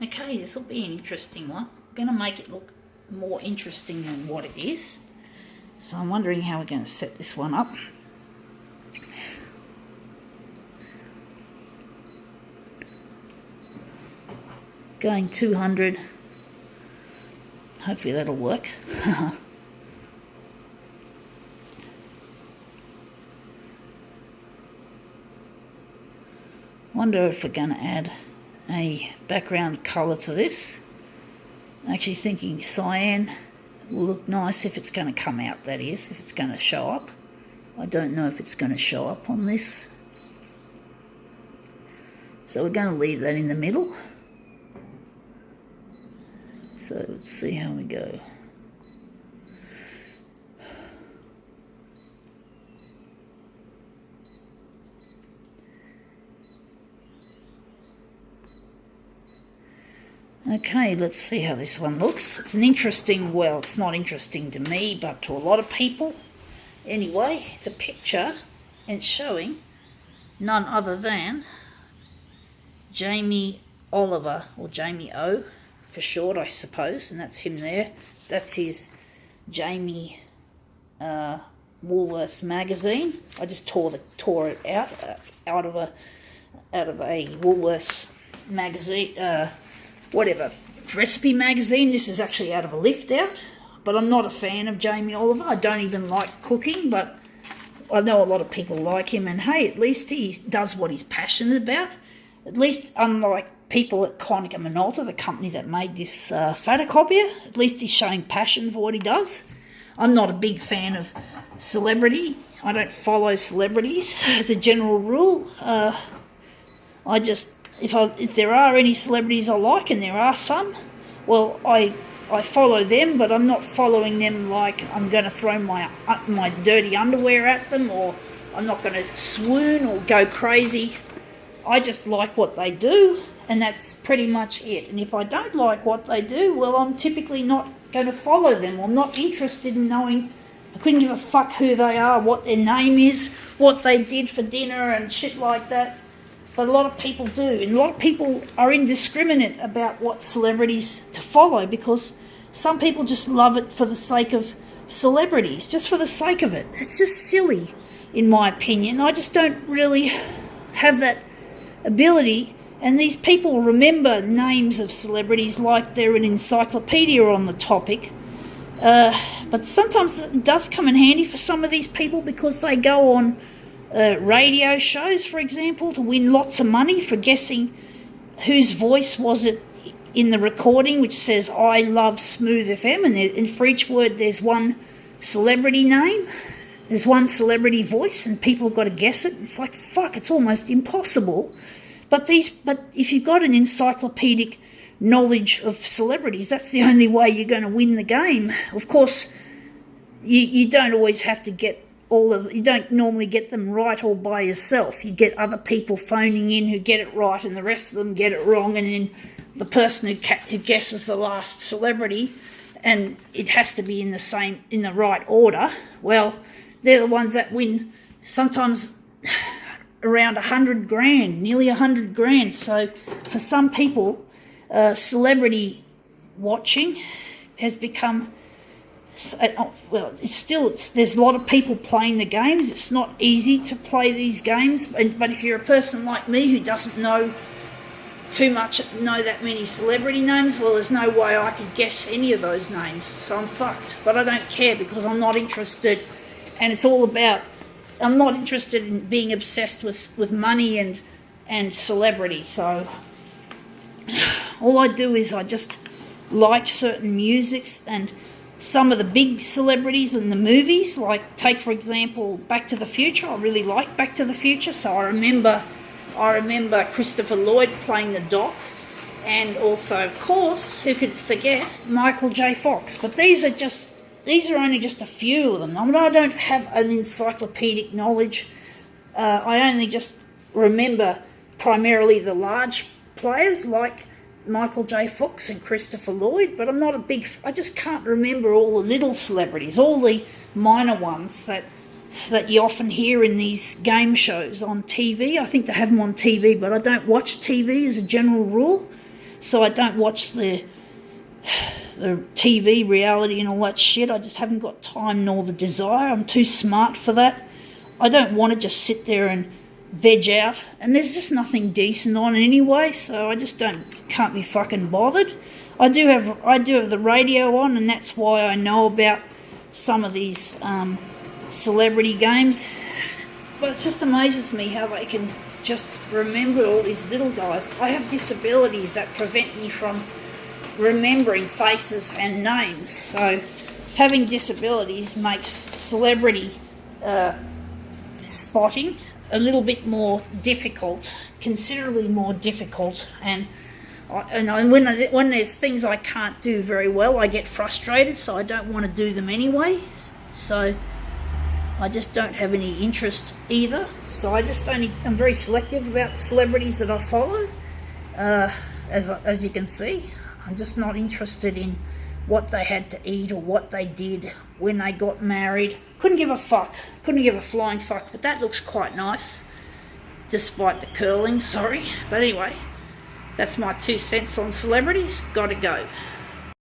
Okay, this will be an interesting one. I'm going to make it look more interesting than what it is. So I'm wondering how we're going to set this one up. Going 200. Hopefully that'll work. Wonder if we're going to add a background colour to this. Actually thinking cyan will look nice if it's going to come out, that is, if it's going to show up. I don't know if it's going to show up on this. So we're going to leave that in the middle. So let's see how we go. Okay, let's see how this one looks. It's an interesting, well, it's not interesting to me, but to a lot of people. Anyway, it's a picture, and it's showing none other than Jamie Oliver, or Jamie O for short, I suppose, and that's him there. That's his Jamie Woolworths magazine. I just tore it out of a Woolworths magazine. Whatever, recipe magazine. This is actually out of a liftout, but I'm not a fan of Jamie Oliver. I don't even like cooking, but I know a lot of people like him, and hey, at least he does what he's passionate about. At least, unlike people at Konica Minolta, the company that made this photocopier, at least he's showing passion for what he does. I'm not a big fan of celebrity. I don't follow celebrities as a general rule. I just... If there are any celebrities I like, and there are some, well, I follow them, but I'm not following them like I'm going to throw my dirty underwear at them, or I'm not going to swoon or go crazy. I just like what they do, and that's pretty much it. And if I don't like what they do, well, I'm typically not going to follow them. I'm not interested in knowing. I couldn't give a fuck who they are, what their name is, what they did for dinner and shit like that. But a lot of people do, and a lot of people are indiscriminate about what celebrities to follow, because some people just love it for the sake of celebrities, just for the sake of it. It's just silly, in my opinion. I just don't really have that ability, and these people remember names of celebrities like they're an encyclopedia on the topic. But sometimes it does come in handy for some of these people, because they go on radio shows, for example, to win lots of money for guessing whose voice was it in the recording, which says I love Smooth FM, and for each word there's one celebrity name, there's one celebrity voice, and people have got to guess it. It's like, fuck, it's almost impossible. But if you've got an encyclopedic knowledge of celebrities, that's the only way you're going to win the game. Of course, you don't always have to get you don't normally get them right all by yourself. You get other people phoning in who get it right, and the rest of them get it wrong, and then the person who guesses the last celebrity, and it has to be in the right order, well, they're the ones that win, sometimes around 100 grand, nearly 100 grand. So for some people, celebrity watching has become... well, there's a lot of people playing the games. It's not easy to play these games, but if you're a person like me who doesn't know that many celebrity names, well, there's no way I could guess any of those names, so I'm fucked. But I don't care, because I'm not interested, and it's all about... I'm not interested in being obsessed with money and celebrity, so all I do is I just like certain musics, and some of the big celebrities in the movies, like take for example Back to the Future. I really like Back to the Future, so I remember Christopher Lloyd playing the Doc, and also, of course, who could forget Michael J. Fox. But these are only just a few of them. I mean, I don't have an encyclopedic knowledge. I only just remember primarily the large players like Michael J. Fox and Christopher Lloyd, but I'm not I just can't remember all the little celebrities, all the minor ones that you often hear in these game shows on TV. I think they have them on TV, but I don't watch TV as a general rule. so I don't watch the TV reality and all that shit. I just haven't got time nor the desire. I'm too smart for that. I don't want to just sit there and veg out, and there's just nothing decent on anyway, so I just can't be fucking bothered. I do have the radio on, and that's why I know about some of these celebrity games. But it just amazes me how they can just remember all these little guys. I have disabilities that prevent me from remembering faces and names, so having disabilities makes celebrity spotting a little bit more difficult, considerably more difficult, and when there's things I can't do very well, I get frustrated, so I don't want to do them anyway. So I just don't have any interest either. So I'm very selective about the celebrities that I follow. As you can see, I'm just not interested in what they had to eat or what they did when they got married. Couldn't give a fuck. Couldn't give a flying fuck. But that looks quite nice, despite the curling, sorry. But anyway, that's my 2 cents on celebrities. Gotta go.